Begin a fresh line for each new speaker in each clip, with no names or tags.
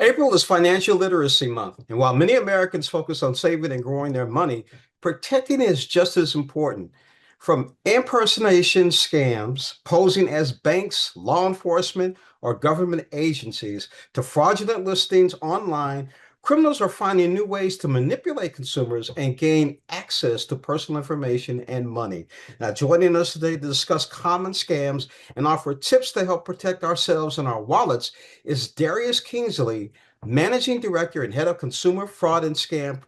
April is Financial Literacy Month, and while many Americans focus on saving and growing their money, protecting it is just as important. From impersonation scams posing as banks, law enforcement, or government agencies to fraudulent listings online, criminals are finding new ways to manipulate consumers and gain access to personal information and money. Now, joining us today to discuss common scams and offer tips to help protect ourselves and our wallets is Darius Kingsley, Managing Director and Head of Consumer Fraud and Scam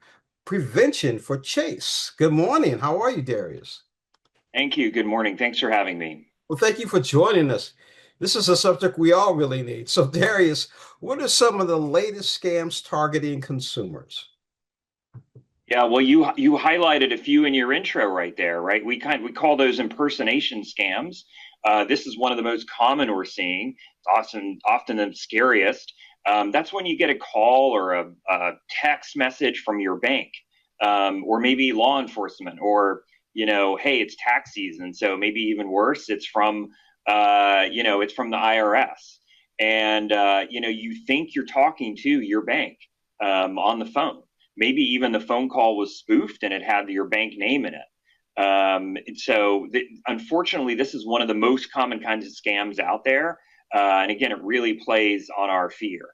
Prevention for Chase. Good morning. How are you, Darius?
Thank you. Good morning. Thanks for having me.
Well, thank you for joining us. This is a subject we all really need. So, Darius, what are some of the latest scams targeting consumers?
Yeah, well, you highlighted a few in your intro right there, right? We call those impersonation scams. This is one of the most common we're seeing. It's often the scariest. That's when you get a call or a text message from your bank, or maybe law enforcement, or hey, it's tax season, so maybe even worse, it's from the IRS, and you think you're talking to your bank on the phone. Maybe even the phone call was spoofed and it had your bank name in it. Unfortunately, this is one of the most common kinds of scams out there. And again, it really plays on our fear.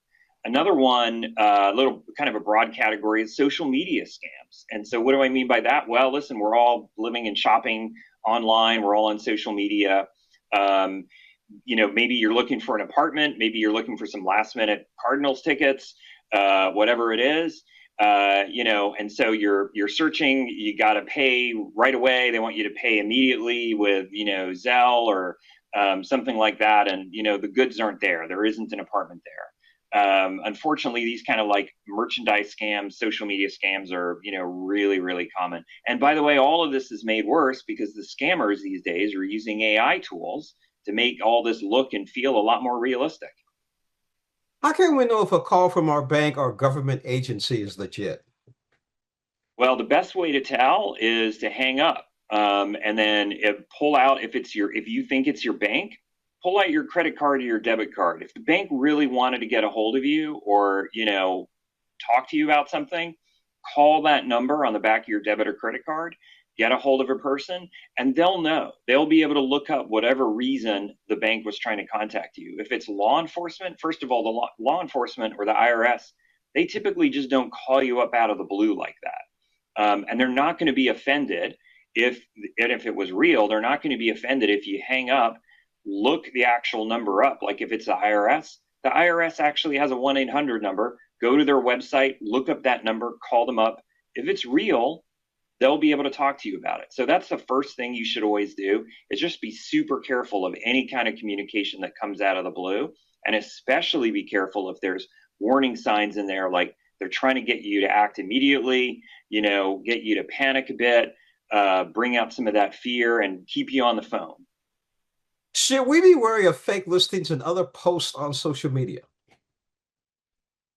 Another one, a little kind of a broad category, is social media scams. And so, what do I mean by that? Well, listen, we're all living and shopping online, we're all on social media. Um, Maybe you're looking for an apartment, maybe you're looking for some last minute Cardinals tickets, whatever it is. And so you're searching. You got to pay right away. They want you to pay immediately with Zelle or something like that. And the goods aren't there. There isn't an apartment there. Unfortunately, these kind of like merchandise scams, social media scams are really really common. And by the way, all of this is made worse because the scammers these days are using AI tools to make all this look and feel a lot more realistic.
How can we know if a call from our bank or government agency is legit?
Well, the best way to tell is to hang up, and then pull out if you think it's your bank, pull out your credit card or your debit card. If the bank really wanted to get a hold of you or talk to you about something, call that number on the back of your debit or credit card, get a hold of a person, and they'll know. They'll be able to look up whatever reason the bank was trying to contact you. If it's law enforcement, first of all, the law enforcement or the IRS, they typically just don't call you up out of the blue like that. And they're not going to be offended if it was real. They're not going to be offended if you hang up, look the actual number up. Like if it's the IRS actually has a 1-800 number. Go to their website, look up that number, call them up. If it's real, they'll be able to talk to you about it. So that's the first thing you should always do, is just be super careful of any kind of communication that comes out of the blue, and especially be careful if there's warning signs in there, like they're trying to get you to act immediately, get you to panic a bit, bring out some of that fear and keep you on the phone.
Should we be wary of fake listings and other posts on social media?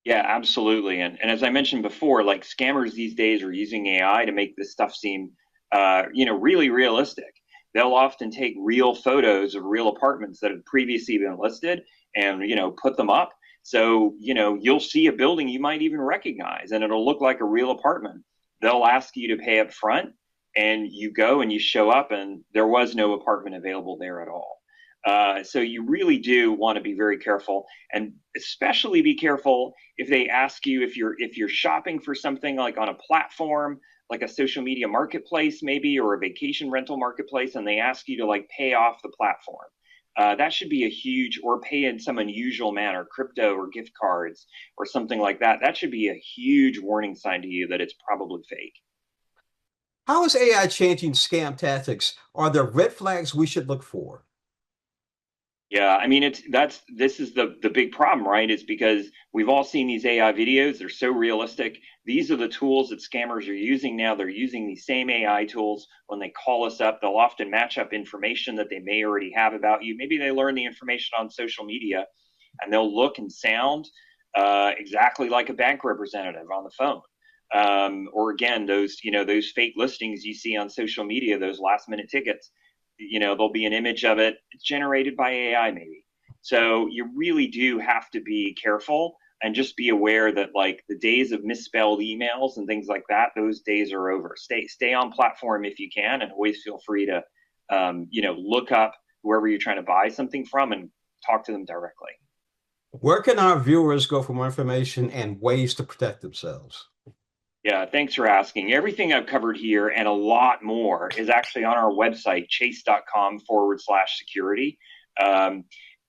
Yeah, absolutely. And as I mentioned before, like scammers these days are using AI to make this stuff seem, really realistic. They'll often take real photos of real apartments that have previously been listed and, put them up. So, you'll see a building you might even recognize and it'll look like a real apartment. They'll ask you to pay up front and you go and you show up and there was no apartment available there at all. So you really do want to be very careful, and especially be careful if they ask you if you're shopping for something like on a platform, like a social media marketplace maybe, or a vacation rental marketplace, and they ask you to like pay off the platform. That should be a huge, or pay in some unusual manner, crypto or gift cards or something like that. That should be a huge warning sign to you that it's probably fake.
How is AI changing scam tactics? Are there red flags we should look for?
Yeah, I mean this is the big problem, right? Is because we've all seen these AI videos, they're so realistic. These are the tools that scammers are using now. They're using these same AI tools when they call us up. They'll often match up information that they may already have about you. Maybe they learn the information on social media and they'll look and sound exactly like a bank representative on the phone. Or again, those fake listings you see on social media, those last minute tickets, there'll be an image of it generated by AI maybe. So you really do have to be careful and just be aware that like the days of misspelled emails and things like that, those days are over. Stay on platform if you can, and always feel free to look up whoever you're trying to buy something from and talk to them directly.
Where can our viewers go for more information and ways to protect themselves?
Yeah, thanks for asking. Everything I've covered here and a lot more is actually on our website, chase.com/security.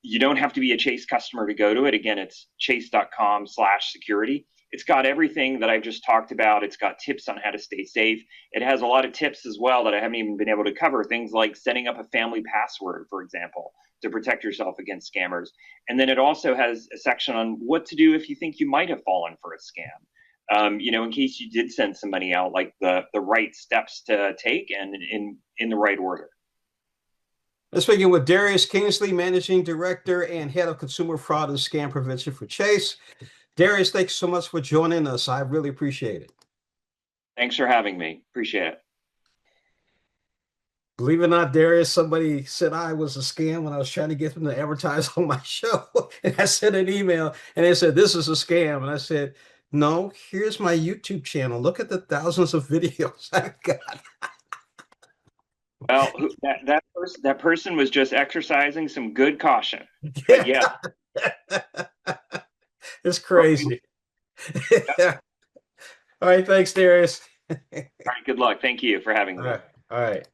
You don't have to be a Chase customer to go to it. Again, it's chase.com/security. It's got everything that I've just talked about. It's got tips on how to stay safe. It has a lot of tips as well that I haven't even been able to cover. Things like setting up a family password, for example, to protect yourself against scammers. And then it also has a section on what to do if you think you might have fallen for a scam. In case you did send somebody out, like the right steps to take and in the right order.
Let's begin with Darius Kingsley, Managing Director and Head of Consumer Fraud and Scam Prevention for Chase. Darius, thanks so much for joining us. I really appreciate it.
Thanks for having me. Appreciate it.
Believe it or not, Darius, somebody said I was a scam when I was trying to get them to advertise on my show. And I sent an email and they said, this is a scam. And I said, no, here's my YouTube channel. Look at the thousands of videos I've got.
Well, that person was just exercising some good caution. But yeah.
It's crazy. All right, thanks, Darius.
All right, good luck. Thank you for having me.
All right.